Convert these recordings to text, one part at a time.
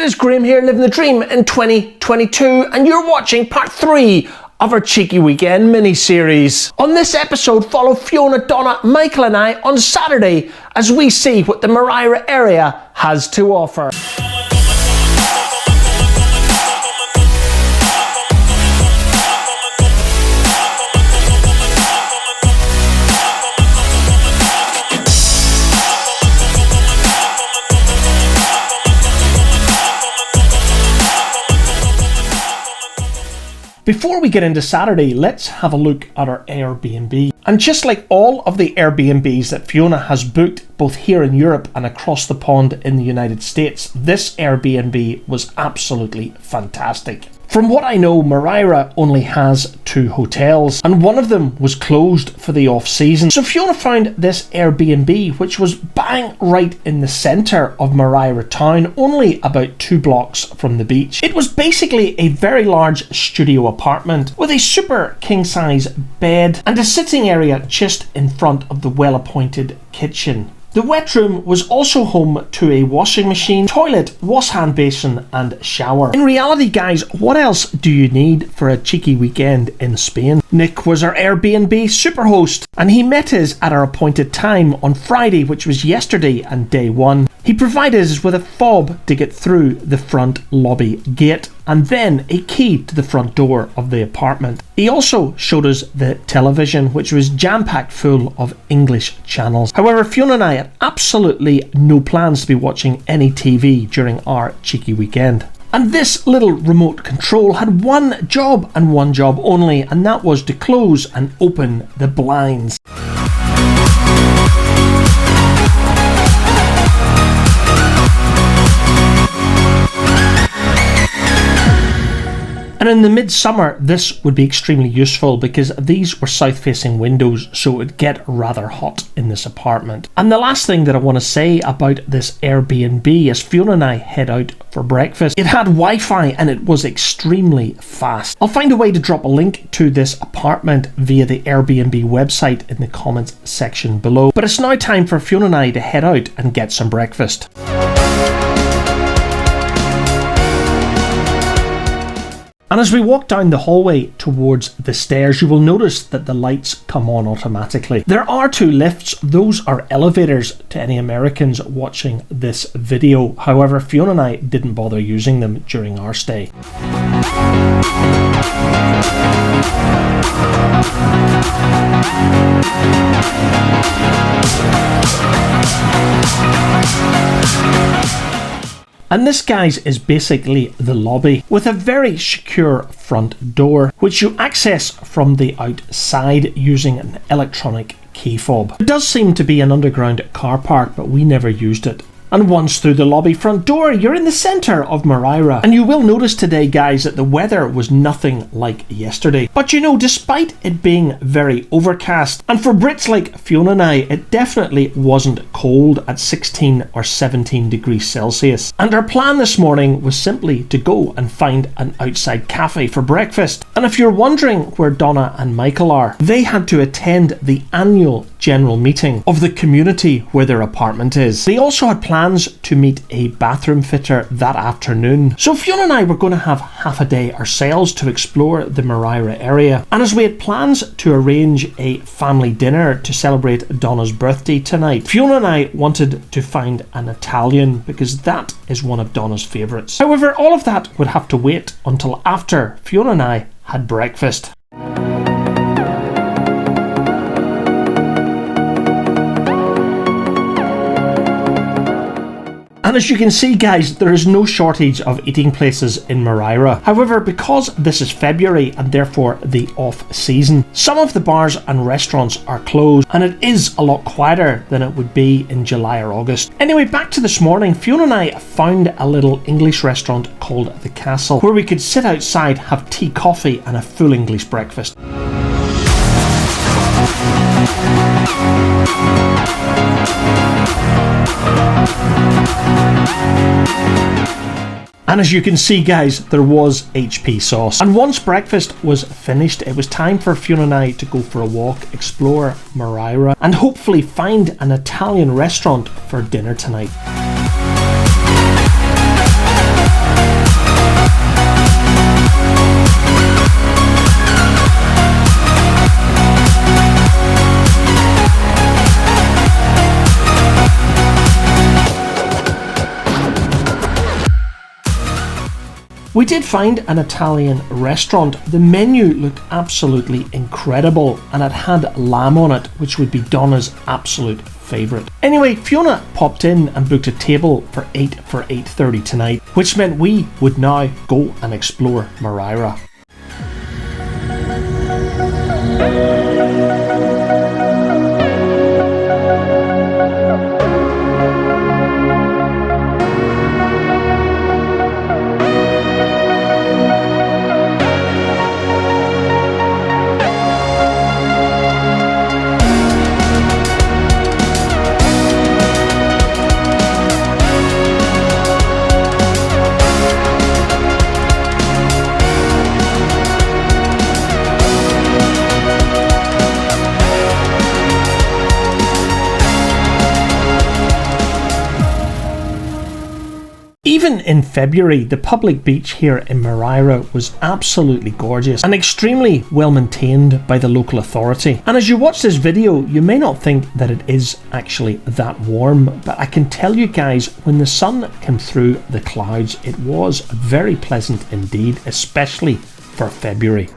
It is Graham here, living the dream in 2022, and you're watching part 3 of our Cheeky Weekend mini-series. On this episode, follow Fiona, Donna, Michael and I on Saturday as we see what the Moraira area has to offer. Before we get into Saturday, let's have a look at our Airbnb. And just like all of the Airbnbs that Fiona has booked both here in Europe and across the pond in the United States, this Airbnb was absolutely fantastic. From what I know, Moraira only has 2 hotels, and one of them was closed for the off-season. So Fiona found this Airbnb, which was bang right in the centre of Moraira town, only about 2 blocks from the beach. It was basically a very large studio apartment with a super king-size bed and a sitting area just in front of the well-appointed kitchen. The wet room was also home to a washing machine, toilet, wash hand basin and shower. In reality, guys, what else do you need for a cheeky weekend in Spain? Nick was our Airbnb superhost and he met us at our appointed time on Friday, which was yesterday and day 1. He provided us with a fob to get through the front lobby gate and then a key to the front door of the apartment. He also showed us the television, which was jam-packed full of English channels. However, Fiona and I had absolutely no plans to be watching any TV during our cheeky weekend. And this little remote control had one job and one job only, and that was to close and open the blinds. And in the midsummer, this would be extremely useful because these were south-facing windows, so it would get rather hot in this apartment. And the last thing that I want to say about this Airbnb is Fiona and I head out for breakfast. It had Wi-Fi and it was extremely fast. I'll find a way to drop a link to this apartment via the Airbnb website in the comments section below. But it's now time for Fiona and I to head out and get some breakfast. And as we walk down the hallway towards the stairs, you will notice that the lights come on automatically. There are 2 lifts. Those are elevators to any Americans watching this video. However, Fiona and I didn't bother using them during our stay. And this, guys, is basically the lobby with a very secure front door, which you access from the outside using an electronic key fob. It does seem to be an underground car park, but we never used it. And once through the lobby front door, you're in the centre of Moraira. And you will notice today, guys, that the weather was nothing like yesterday. But you know, despite it being very overcast, and for Brits like Fiona and I, it definitely wasn't cold at 16 or 17 degrees Celsius. And our plan this morning was simply to go and find an outside cafe for breakfast. And if you're wondering where Donna and Michael are, they had to attend the annual general meeting of the community where their apartment is. They also had plans to meet a bathroom fitter that afternoon. So Fiona and I were going to have half a day ourselves to explore the Moraira area. And as we had plans to arrange a family dinner to celebrate Donna's birthday tonight, Fiona and I wanted to find an Italian because that is one of Donna's favourites. However, all of that would have to wait until after Fiona and I had breakfast. And as you can see, guys, there is no shortage of eating places in Moraira. However, because this is February and therefore the off-season, some of the bars and restaurants are closed and it is a lot quieter than it would be in July or August. Anyway, back to this morning, Fiona and I found a little English restaurant called The Castle where we could sit outside, have tea, coffee and a full English breakfast. And as you can see, guys, there was HP sauce. And once breakfast was finished, it was time for Fiona and I to go for a walk, explore Moraira, and hopefully find an Italian restaurant for dinner tonight. We did find an Italian restaurant. The menu looked absolutely incredible and it had lamb on it, which would be Donna's absolute favourite. Anyway, Fiona popped in and booked a table for 8:30 tonight, which meant we would now go and explore Moraira. Even in February, the public beach here in Moraira was absolutely gorgeous and extremely well maintained by the local authority. And as you watch this video, you may not think that it is actually that warm, but I can tell you guys, when the sun came through the clouds, it was very pleasant indeed, especially for February.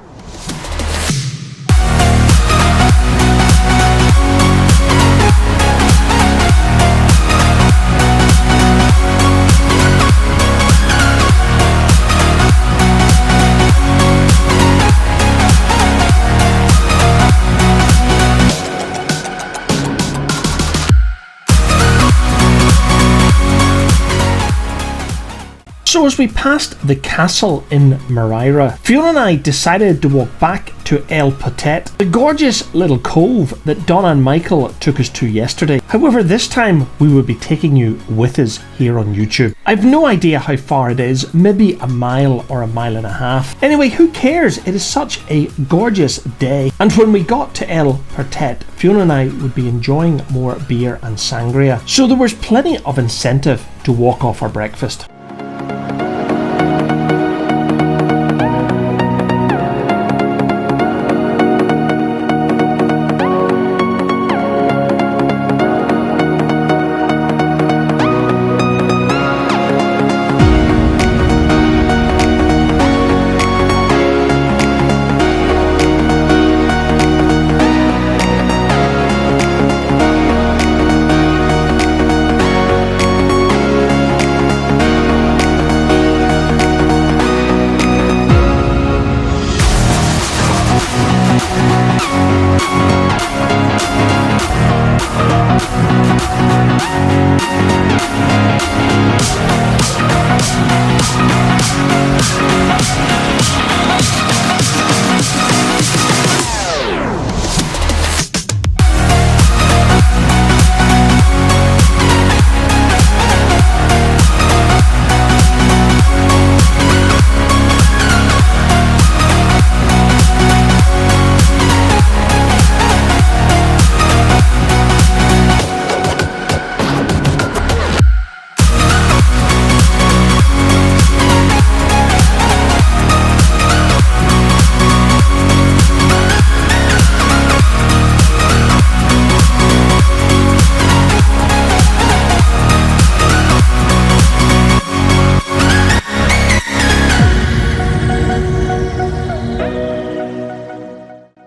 So as we passed the castle in Moraira, Fiona and I decided to walk back to El Portet, the gorgeous little cove that Donna and Michael took us to yesterday. However, this time we will be taking you with us here on YouTube. I've no idea how far it is, maybe a mile or a mile and a half. Anyway, who cares? It is such a gorgeous day. And when we got to El Portet, Fiona and I would be enjoying more beer and sangria. So there was plenty of incentive to walk off our breakfast.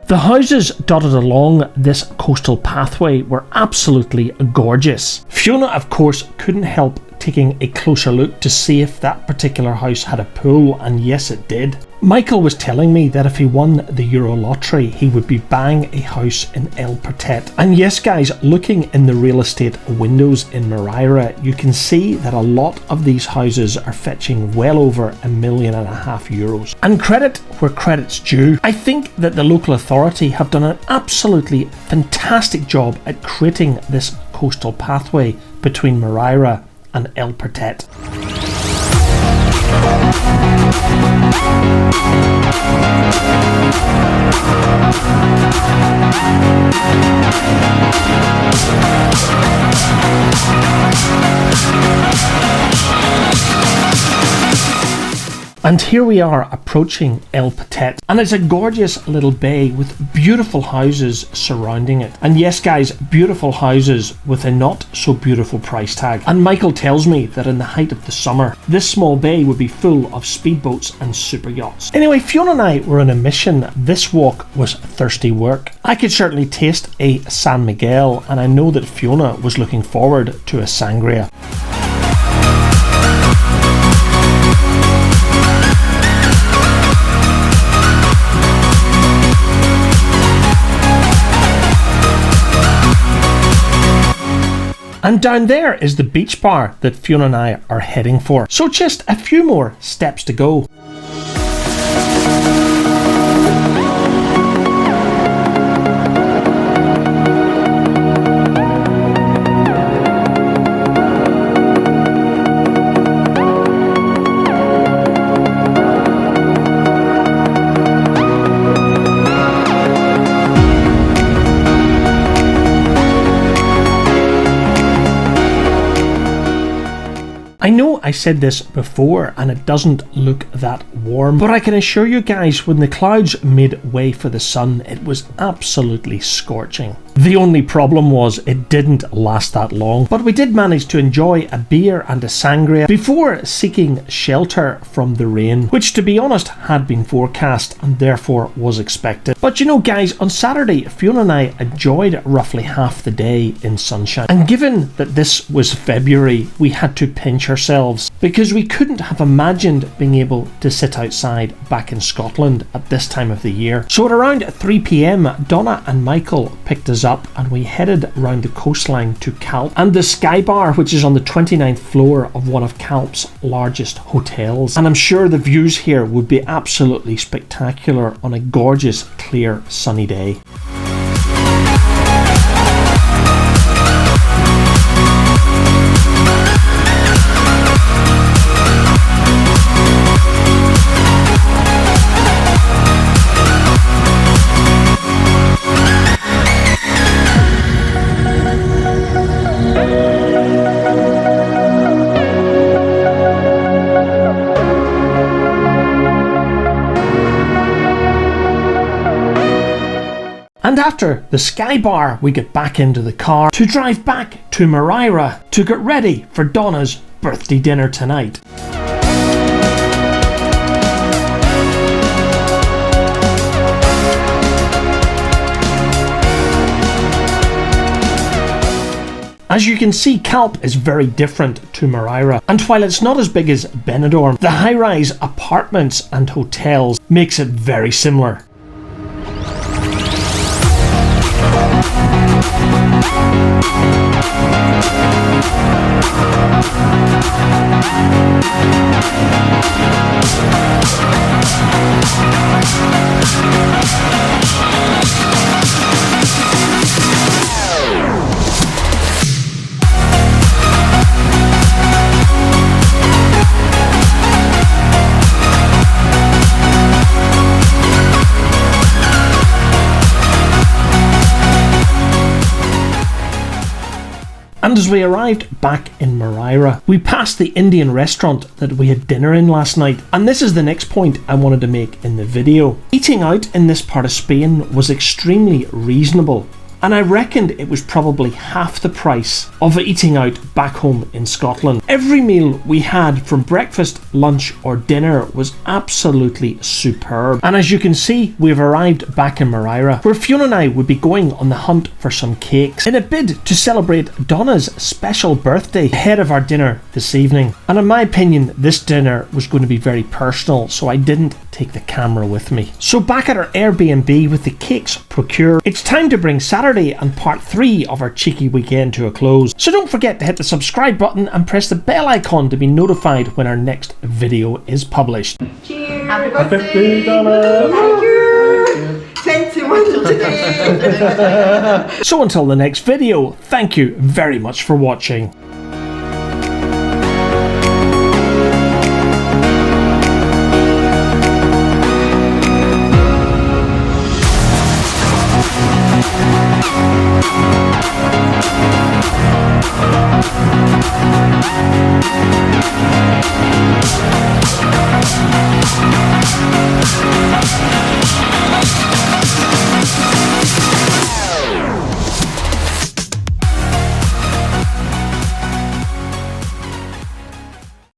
The houses dotted along this coastal pathway were absolutely gorgeous. Fiona, of course, couldn't help taking a closer look to see if that particular house had a pool, and yes, it did. Michael was telling me that if he won the Euro lottery, he would be buying a house in El Portet. And yes guys, looking in the real estate windows in Moraira, you can see that a lot of these houses are fetching well over €1.5 million. And credit where credit's due. I think that the local authority have done an absolutely fantastic job at creating this coastal pathway between Moraira and El Portet. And here we are approaching El Portet, and it's a gorgeous little bay with beautiful houses surrounding it. And yes guys, beautiful houses with a not so beautiful price tag. And Michael tells me that in the height of the summer, this small bay would be full of speedboats and super yachts. Anyway, Fiona and I were on a mission. This walk was thirsty work. I could certainly taste a San Miguel, and I know that Fiona was looking forward to a sangria. And down there is the beach bar that Fiona and I are heading for. So just a few more steps to go. I know I said this before and it doesn't look that warm, but I can assure you guys, when the clouds made way for the sun, it was absolutely scorching. The only problem was it didn't last that long, but we did manage to enjoy a beer and a sangria before seeking shelter from the rain, which to be honest had been forecast and therefore was expected. But you know guys, on Saturday Fiona and I enjoyed roughly half the day in sunshine, and given that this was February, we had to pinch ourselves because we couldn't have imagined being able to sit outside back in Scotland at this time of the year. So at around 3 p.m, Donna and Michael picked us up and we headed round the coastline to Calp and the Sky Bar, which is on the 29th floor of one of Calp's largest hotels. And I'm sure the views here would be absolutely spectacular on a gorgeous, clear, sunny day. And after the Sky Bar, we get back into the car to drive back to Moraira to get ready for Donna's birthday dinner tonight. As you can see, Calp is very different to Moraira, and while it's not as big as Benidorm, the high-rise apartments and hotels makes it very similar. And as we arrived back in Moraira, we passed the Indian restaurant that we had dinner in last night, and this is the next point I wanted to make in the video. Eating out in this part of Spain was extremely reasonable, and I reckoned it was probably half the price of eating out back home in Scotland. Every meal we had, from breakfast, lunch or dinner, was absolutely superb. And as you can see, we've arrived back in Moraira, where Fiona and I would be going on the hunt for some cakes in a bid to celebrate Donna's special birthday ahead of our dinner this evening. And in my opinion, this dinner was going to be very personal, so I didn't take the camera with me. So back at our Airbnb with the cakes procured, it's time to bring Saturday and part 3 of our cheeky weekend to a close. So don't forget to hit the subscribe button and press the bell icon to be notified when our next video is published. Cheers! Happy birthday, Donna! Thank you! 21 today! So until the next video, thank you very much for watching.